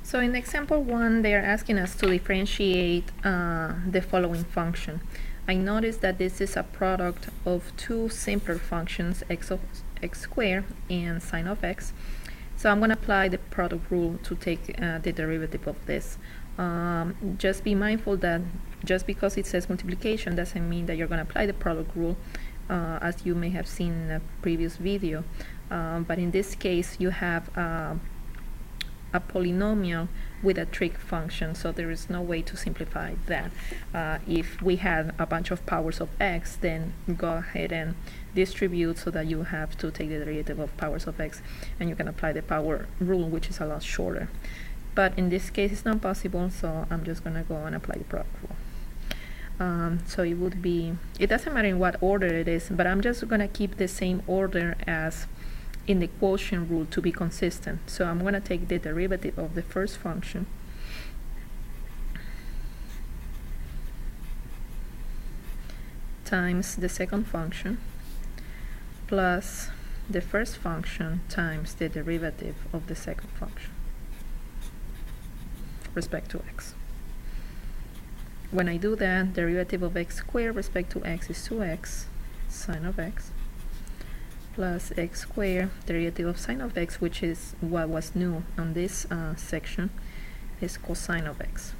So in example 1, they are asking us to differentiate the following function. I noticed that this is a product of two simpler functions, x of x squared and sine of x. So I'm going to apply the product rule to take the derivative of this. Just be mindful that just because it says multiplication doesn't mean that you're going to apply the product rule, as you may have seen in a previous video. But in this case, you have a polynomial with a trig function, so there is no way to simplify that. If we had a bunch of powers of x, then go ahead and distribute so that you have to take the derivative of powers of x, and you can apply the power rule, which is a lot shorter. But in this case, it's not possible, so I'm just going to go and apply the product rule. So it would be, it doesn't matter in what order it is, but I'm just going to keep the same order as in the quotient rule to be consistent. So I'm going to take the derivative of the first function times the second function plus the first function times the derivative of the second function respect to x. When I do that, derivative of x squared respect to x is 2x sine of x plus x squared, derivative of sine of x, which is what was new on this section, is cosine of x.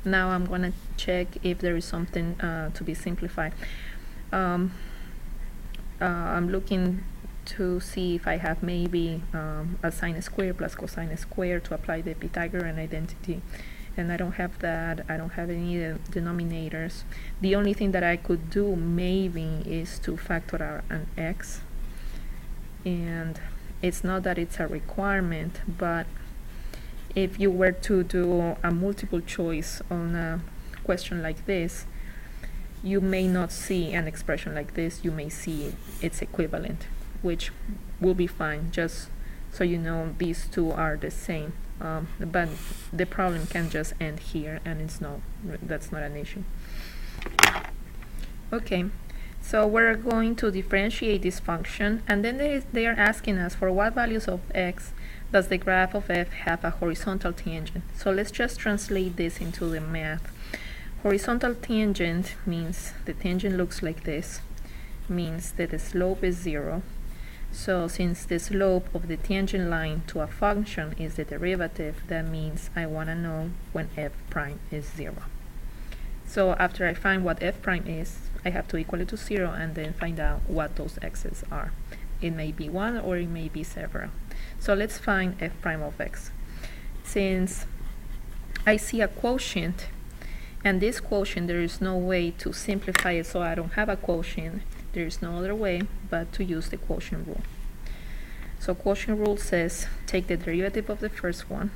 Now I'm going to check if there is something to be simplified. I'm looking to see if I have maybe a sine squared plus cosine squared to apply the Pythagorean identity, and I don't have that. I don't have any denominators. The only thing that I could do maybe is to factor out an x, and it's not that it's a requirement, but if you were to do a multiple choice on a question like this, you may not see an expression like this. You may see its equivalent, which will be fine, just so you know these two are the same. But the problem can just end here, and that's not an issue. Okay, so we're going to differentiate this function, and then they are asking us for what values of x does the graph of f have a horizontal tangent. So let's just translate this into the math. Horizontal tangent means the tangent looks like this, means that the slope is 0. So since the slope of the tangent line to a function is the derivative, that means I want to know when f prime is 0. So after I find what f prime is, I have to equal it to 0 and then find out what those x's are. It may be 1 or it may be several. So let's find f prime of x. Since I see a quotient, and this quotient, there is no way to simplify it, so I don't have a quotient. There is no other way but to use the quotient rule. So quotient rule says take the derivative of the first one.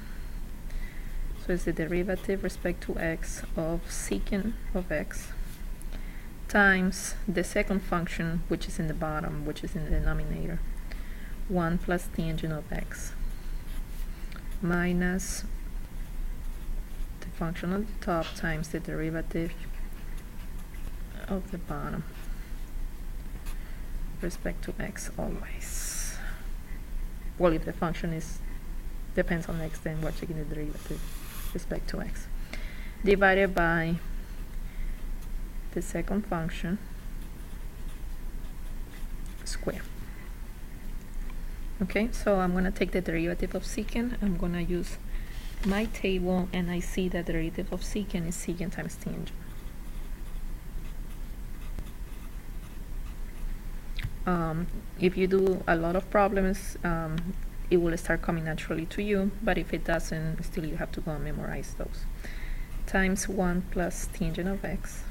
So it's the derivative respect to x of secant of x times the second function, which is in the bottom, which is in the denominator, 1 plus tangent of x minus the function on the top times the derivative of the bottom respect to x always. Well, if the function depends on x, then we're taking the derivative respect to x, divided by the second function square. Okay, so I'm going to take the derivative of secant. I'm going to use my table, and I see that the derivative of secant is secant times tangent. If you do a lot of problems, it will start coming naturally to you, but if it doesn't, still you have to go and memorize those. Times 1 plus tangent of x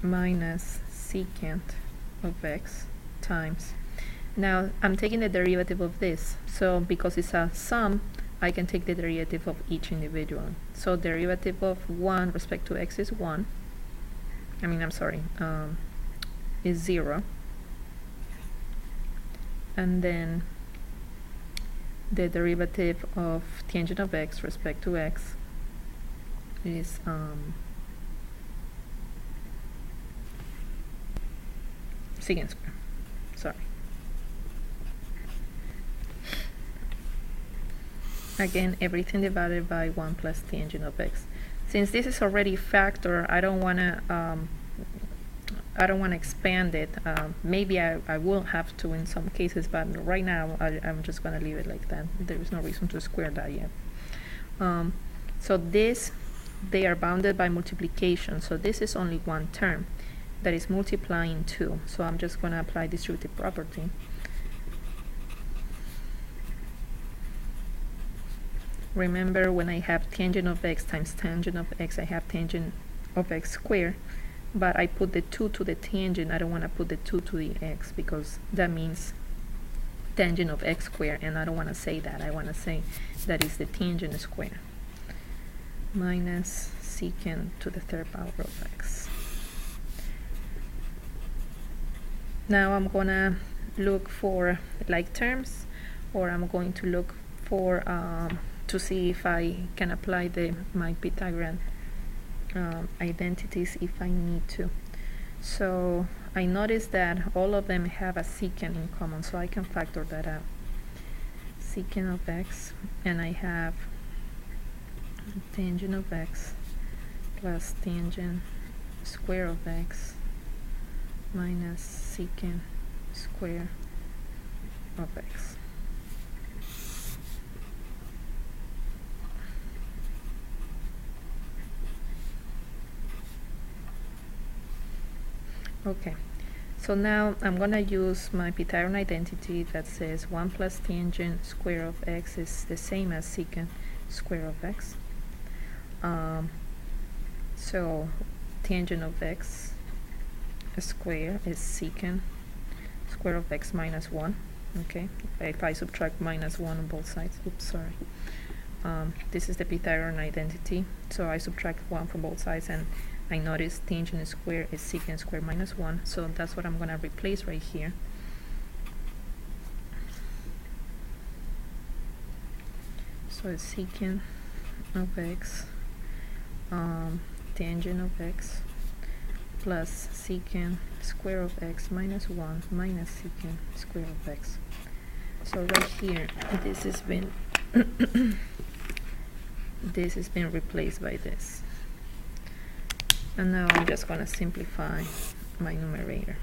minus secant of x times, now I'm taking the derivative of this, so because it's a sum, I can take the derivative of each individual. So derivative of 1 respect to x is 1. Is 0, and then the derivative of tangent of x respect to x is secant square. Sorry. Again, everything divided by 1 plus tangent of x. Since this is already factor, I don't want to expand it. Maybe I will have to in some cases, but right now I'm just going to leave it like that. There is no reason to square that yet. So this, they are bounded by multiplication. So this is only one term that is multiplying 2. So I'm just going to apply distributive property. Remember, when I have tangent of x times tangent of x, I have tangent of x squared, but I put the 2 to the tangent. I don't want to put the 2 to the x because that means tangent of x squared, and I don't want to say that. I want to say that is the tangent square minus secant to the third power of x. Now I'm going to look for like terms, or I'm going to look for to see if I can apply my Pythagorean identities if I need to. So I noticed that all of them have a secant in common, so I can factor that out. Secant of x, and I have tangent of x plus tangent square of x minus secant square of x. Okay, so now I'm going to use my Pythagorean identity that says 1 plus tangent square of x is the same as secant square of x. So tangent of x square is secant square of x minus 1. Okay, if I subtract minus 1 on both sides, oops, sorry. This is the Pythagorean identity, so I subtract 1 from both sides, and I notice tangent square is secant square minus 1, so that's what I'm going to replace right here. So it's secant of x, tangent of x, plus secant square of x minus 1 minus secant square of x. So right here, this has been this has been replaced by this. And now I'm just going to simplify my numerator.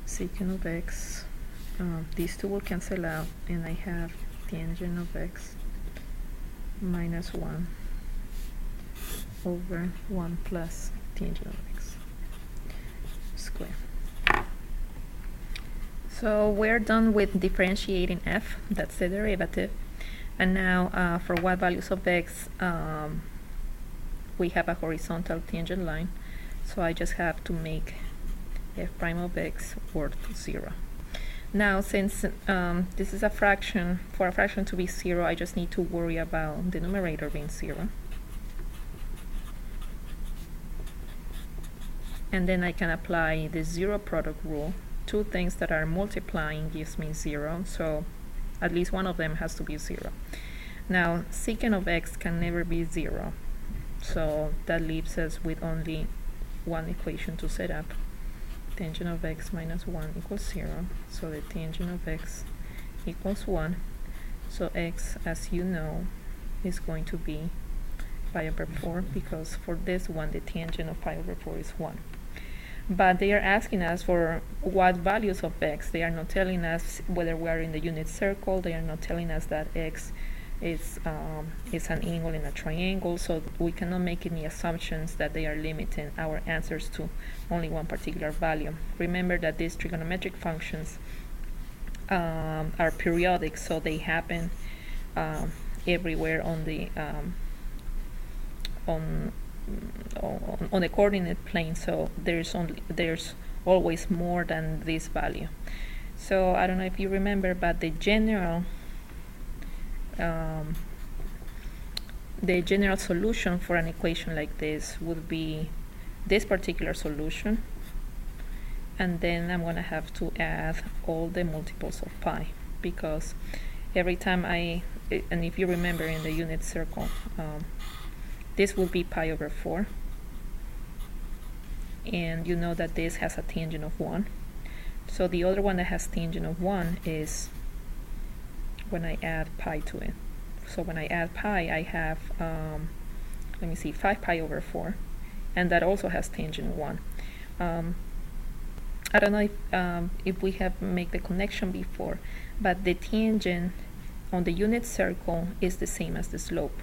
Secant of x, these two will cancel out, and I have tangent of x minus 1 over 1 plus tangent of x squared. So we're done with differentiating f, that's the derivative. And now for y values of x, we have a horizontal tangent line, so I just have to make f prime of x worth 0. Now, since this is a fraction, for a fraction to be 0, I just need to worry about the numerator being 0. And then I can apply the zero product rule. Two things that are multiplying gives me 0, so at least one of them has to be 0. Now, secant of x can never be 0, so that leaves us with only one equation to set up. Tangent of x minus 1 equals 0, so the tangent of x equals 1. So x, as you know, is going to be pi over 4, because for this one, the tangent of pi over 4 is 1. But they are asking us for what values of x. They are not telling us whether we are in the unit circle. They are not telling us that x is an angle in a triangle, so we cannot make any assumptions that they are limiting our answers to only one particular value. Remember that these trigonometric functions are periodic, so they happen everywhere on the on the coordinate plane, so there's always more than this value. So I don't know if you remember, but the general solution for an equation like this would be this particular solution, and then I'm going to have to add all the multiples of pi, because every time and if you remember in the unit circle, this will be pi over 4, and you know that this has a tangent of 1. So the other one that has tangent of 1 is when I add pi to it. So when I add pi, I have, let me see, 5 pi over 4, and that also has tangent 1. I don't know if we have made the connection before, but the tangent on the unit circle is the same as the slope.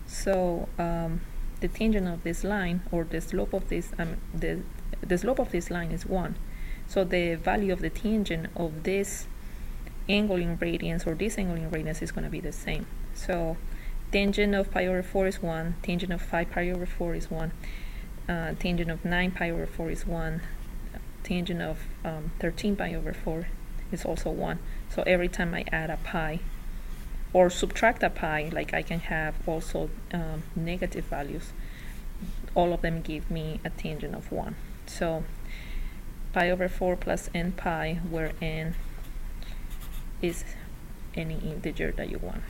So the tangent of this line, or the slope of this, the slope of this line is 1. So the value of the tangent of this angle in radians, or this angle in radians, is going to be the same. So tangent of pi over 4 is 1, tangent of 5 pi over 4 is 1, tangent of 9 pi over 4 is 1, tangent of 13 pi over 4 is also 1. So every time I add a pi or subtract a pi, like I can have also negative values, all of them give me a tangent of 1. So pi over 4 plus n pi, where n is any integer that you want.